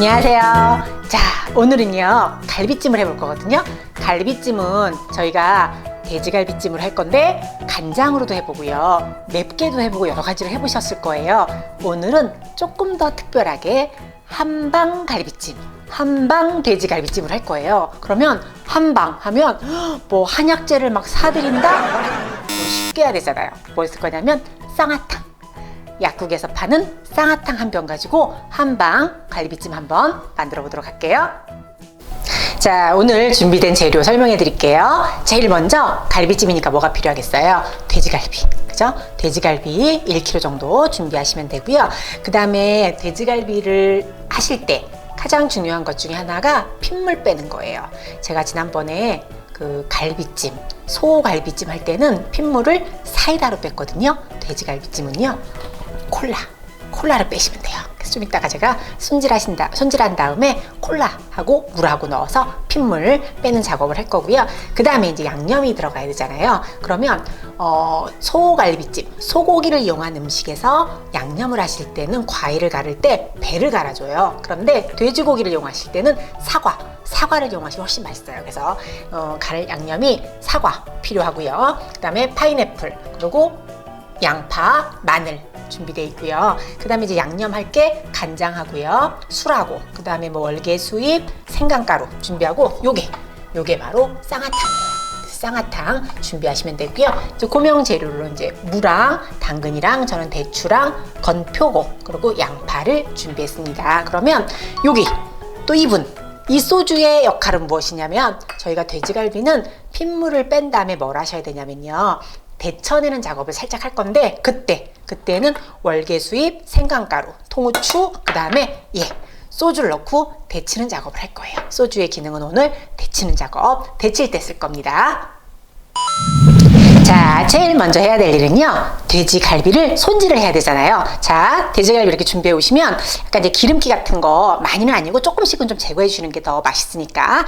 안녕하세요. 자, 오늘은요 갈비찜을 해볼 거거든요. 갈비찜은 저희가 돼지갈비찜을 할 건데 간장으로도 해보고요, 맵게도 해보고 여러 가지를 해보셨을 거예요. 오늘은 조금 더 특별하게 한방 갈비찜, 한방 돼지갈비찜을 할 거예요. 그러면 한방 하면 뭐 한약재를 막 사드린다? 쉽게 해야 되잖아요. 뭐 있을 거냐면 쌍화탕, 약국에서 파는 쌍화탕 한 병 가지고 한방 갈비찜 한번 만들어 보도록 할게요. 자, 오늘 준비된 재료 설명해 드릴게요. 제일 먼저 갈비찜이니까 뭐가 필요하겠어요? 돼지갈비, 그죠? 돼지갈비 1kg 정도 준비하시면 되고요. 그 다음에 돼지갈비를 하실 때 가장 중요한 것 중에 하나가 핏물 빼는 거예요. 제가 지난번에 그 갈비찜, 소갈비찜 할 때는 핏물을 사이다로 뺐거든요. 돼지갈비찜은요, 콜라를 빼시면 돼요. 그래서 좀 이따가 제가 손질한 다음에 콜라하고 물하고 넣어서 핏물 빼는 작업을 할 거고요. 그 다음에 이제 양념이 들어가야 되잖아요. 그러면 소갈비찜, 소고기를 이용한 음식에서 양념을 하실 때는 과일을 갈을 때 배를 갈아줘요. 그런데 돼지고기를 이용하실 때는 사과를 이용하시면 훨씬 맛있어요. 그래서 갈 양념이 사과 필요하고요. 그 다음에 파인애플, 그리고 양파, 마늘 준비되어 있고요. 그 다음에 이제 양념할 게 간장하고요, 술하고, 그 다음에 뭐 월계수잎, 생강가루 준비하고, 요게 바로 쌍화탕이에요. 쌍화탕 준비하시면 되고요. 이제 고명 재료로 이제 무랑 당근이랑 저는 대추랑 건표고 그리고 양파를 준비했습니다. 그러면 여기 또 이 소주의 역할은 무엇이냐면, 저희가 돼지갈비는 핏물을 뺀 다음에 뭘 하셔야 되냐면요, 데쳐내는 작업을 살짝 할 건데, 그때는 월계수잎, 생강가루, 통후추, 그 다음에 소주를 넣고 데치는 작업을 할 거예요. 소주의 기능은 오늘 데치는 작업, 데칠 때 쓸 겁니다. 자, 제일 먼저 해야 될 일은요, 돼지갈비를 손질을 해야 되잖아요. 자, 돼지갈비 이렇게 준비해 오시면 약간 이제 기름기 같은 거, 많이는 아니고 조금씩은 좀 제거해 주는 게 더 맛있으니까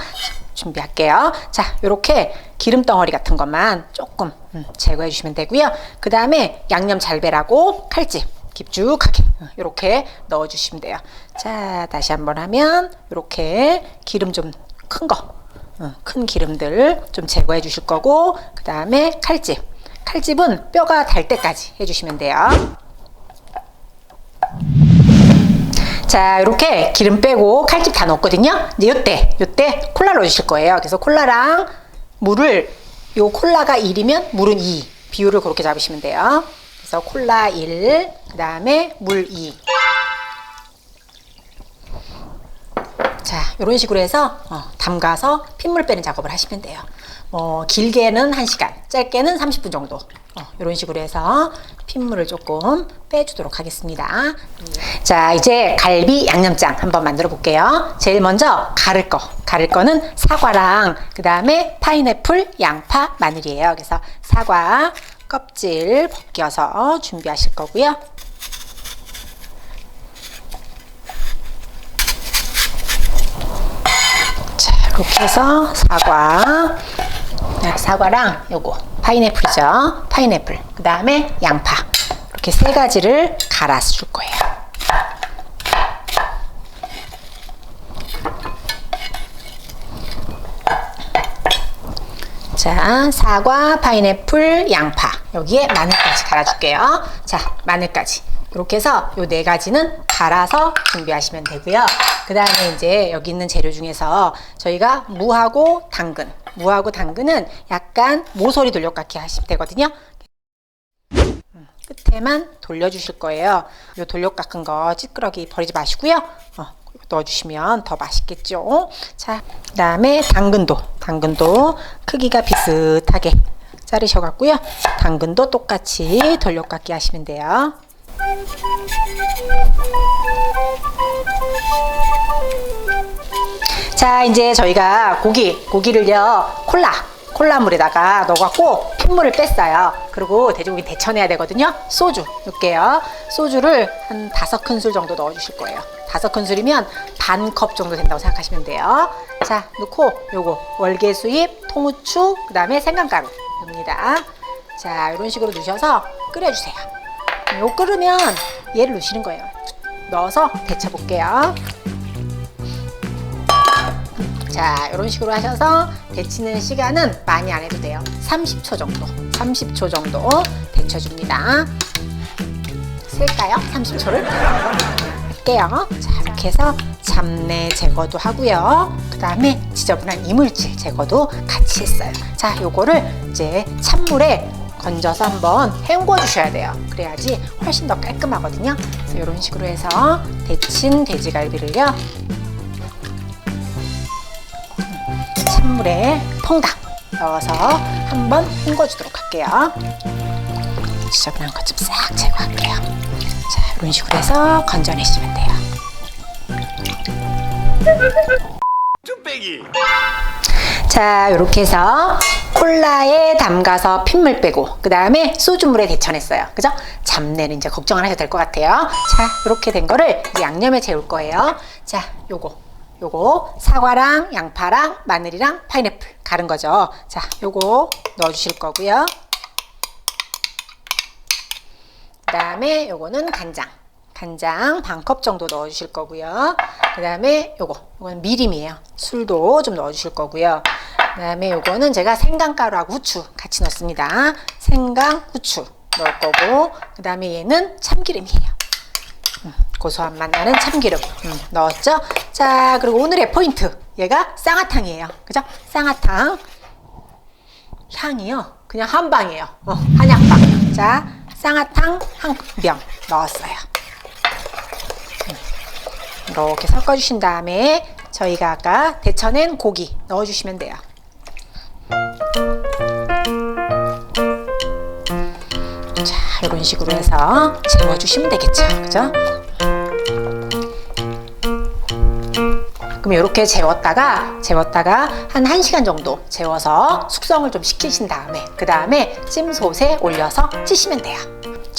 준비할게요. 자, 요렇게 기름 덩어리 같은 것만 조금 제거해 주시면 되고요. 그 다음에 양념 잘 배라고 칼집 깊숙하게 이렇게 넣어 주시면 돼요. 자, 다시 한번 하면 이렇게 기름 좀 큰 기름들 좀 제거해 주실 거고, 그 다음에 칼집은 뼈가 달 때까지 해주시면 돼요. 자, 이렇게 기름 빼고 칼집 다 넣었거든요. 이제 요때 콜라 넣어주실 거예요. 그래서 콜라랑 물을, 요 콜라가 1이면 물은 2 비율을 그렇게 잡으시면 돼요. 그래서 콜라 1, 그 다음에 물 2. 자, 이런 식으로 해서 담가서 핏물 빼는 작업을 하시면 돼요. 길게는 1시간, 짧게는 30분 정도. 이런 식으로 해서 핏물을 조금 빼주도록 하겠습니다. 자, 이제 갈비 양념장 한번 만들어 볼게요. 제일 먼저 가를 거는 사과랑 그 다음에 파인애플, 양파, 마늘이에요. 그래서 사과 껍질 벗겨서 준비하실 거고요. 이렇게 해서 사과랑 요거 파인애플이죠. 파인애플, 그 다음에 양파, 이렇게 세 가지를 갈아서 줄 거예요. 자, 사과, 파인애플, 양파, 여기에 마늘까지 갈아줄게요. 자, 마늘까지 이렇게 해서 요 네 가지는 갈아서 준비하시면 되고요. 그 다음에 이제 여기 있는 재료 중에서 저희가 무하고 당근은 약간 모서리 돌려깎기 하시면 되거든요. 끝에만 돌려주실 거예요. 요 돌려깎은 거 찌끄러기 버리지 마시고요. 넣어주시면 더 맛있겠죠. 자, 그 다음에 당근도 크기가 비슷하게 자르셔갖고요. 당근도 똑같이 돌려깎기 하시면 돼요. 자, 이제 저희가 고기를요, 콜라물에다가 넣어갖고 핏물을 뺐어요. 그리고 돼지고기 데쳐내야 되거든요. 소주 넣을게요. 소주를 한 5큰술 정도 넣어주실 거예요. 5큰술이면 반 컵 정도 된다고 생각하시면 돼요. 자, 넣고 요거 월계수잎, 통후추, 그 다음에 생강가루 넣습니다. 자, 이런 식으로 넣으셔서 끓여주세요. 요 끓으면 얘를 넣으시는 거예요. 넣어서 데쳐볼게요. 자, 이런 식으로 하셔서 데치는 시간은 많이 안 해도 돼요. 30초 정도, 30초 정도 데쳐줍니다. 쓸까요? 30초를? 할게요. 자, 이렇게 해서 잡내 제거도 하고요. 그 다음에 지저분한 이물질 제거도 같이 했어요. 자, 요거를 이제 찬물에 건져서 한번 헹궈 주셔야 돼요. 그래야지 훨씬 더 깔끔하거든요. 그래서 이런 식으로 해서 데친 돼지갈비를요, 찬물에 퐁당 넣어서 한번 헹궈 주도록 할게요. 지저분한 것 좀 싹 제거할게요. 자, 이런 식으로 해서 건져내시면 돼요. 쭈빼기. 자, 이렇게 해서 콜라에 담가서 핏물 빼고 그 다음에 소주물에 데쳐냈어요. 그죠? 잡내는 이제 걱정 안 하셔도 될 것 같아요. 자, 이렇게 된 거를 이제 양념에 재울 거예요. 자, 요거 사과랑 양파랑 마늘이랑 파인애플 갈은 거죠. 자, 요거 넣어주실 거고요. 그 다음에 요거는 간장 반컵 정도 넣어주실 거고요. 그 다음에 요거는 미림이에요. 술도 좀 넣어주실 거고요. 그 다음에 요거는 제가 생강가루하고 후추 같이 넣습니다. 생강, 후추 넣을 거고, 그 다음에 얘는 참기름이에요. 고소한 맛 나는 참기름 넣었죠. 자, 그리고 오늘의 포인트, 얘가 쌍화탕이에요. 그죠? 쌍화탕 향이요, 그냥 한 방이에요. 한약방. 자, 쌍화탕 한 병 넣었어요. 이렇게 섞어주신 다음에 저희가 아까 데쳐낸 고기 넣어주시면 돼요. 자, 이런 식으로 해서 재워주시면 되겠죠. 그죠? 그럼 이렇게 재웠다가 한 1시간 정도 재워서 숙성을 좀 시키신 다음에 그 다음에 찜솥에 올려서 찌시면 돼요.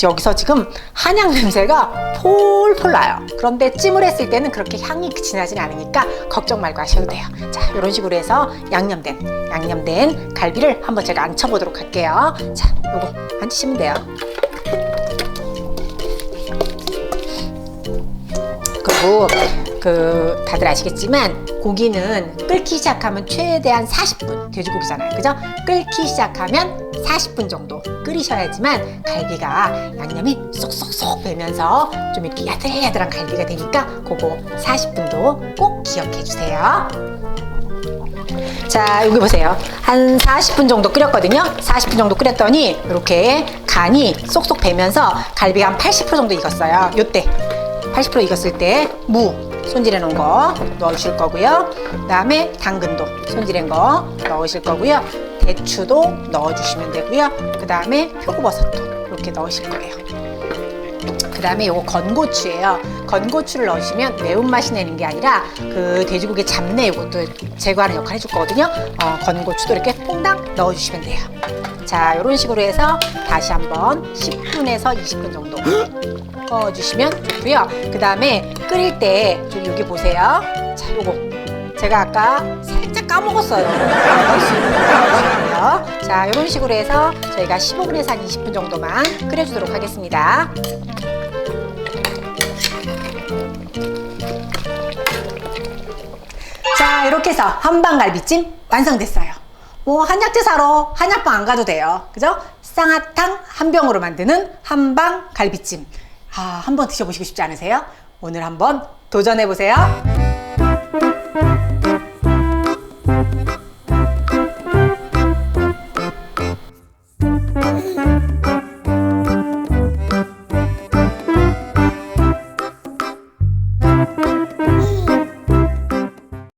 여기서 지금 한약 냄새가 폴폴 나요. 그런데 찜을 했을 때는 그렇게 향이 진하진 않으니까 걱정 말고 하셔도 돼요. 자, 이런 식으로 해서 양념된 갈비를 한번 제가 앉혀보도록 할게요. 자, 요거 앉히시면 돼요. 그리고 다들 아시겠지만 고기는 끓기 시작하면 최대한 40분, 돼지고기잖아요. 그죠? 끓기 시작하면 40분 정도 끓이셔야지만 갈비가 양념이 쏙쏙쏙 배면서 좀 이렇게 야들야들한 갈비가 되니까 그거 40분도 꼭 기억해 주세요. 자, 여기 보세요. 한 40분 정도 끓였거든요. 40분 정도 끓였더니 이렇게 간이 쏙쏙 배면서 갈비가 한 80% 정도 익었어요. 요때 80% 익었을 때 무 손질해 놓은 거 넣으실 거고요. 그 다음에 당근도 손질한 거 넣으실 거고요. 대추도 넣어주시면 되고요. 그 다음에 표고버섯도 이렇게 넣으실 거예요. 그 다음에 요거 건고추예요. 건고추를 넣으시면 매운맛이 나는 게 아니라 그 돼지고기 잡내 요것도 제거하는 역할 해줄 거거든요. 건고추도 이렇게 퐁당 넣어주시면 돼요. 자, 이런 식으로 해서 다시 한번 10분에서 20분 정도 꺼주시면 좋고요. 그 다음에 끓일 때 여기 보세요. 자, 요거 제가 아까 살짝 까먹었어요. 자, 이런 식으로 해서 저희가 15분에서 한 20분 정도만 끓여주도록 하겠습니다. 자, 이렇게 해서 한방갈비찜 완성됐어요. 뭐 한약재 사러 한약방 안 가도 돼요. 그죠? 쌍화탕 한 병으로 만드는 한방갈비찜. 한번 드셔보시고 싶지 않으세요? 오늘 한번 도전해보세요.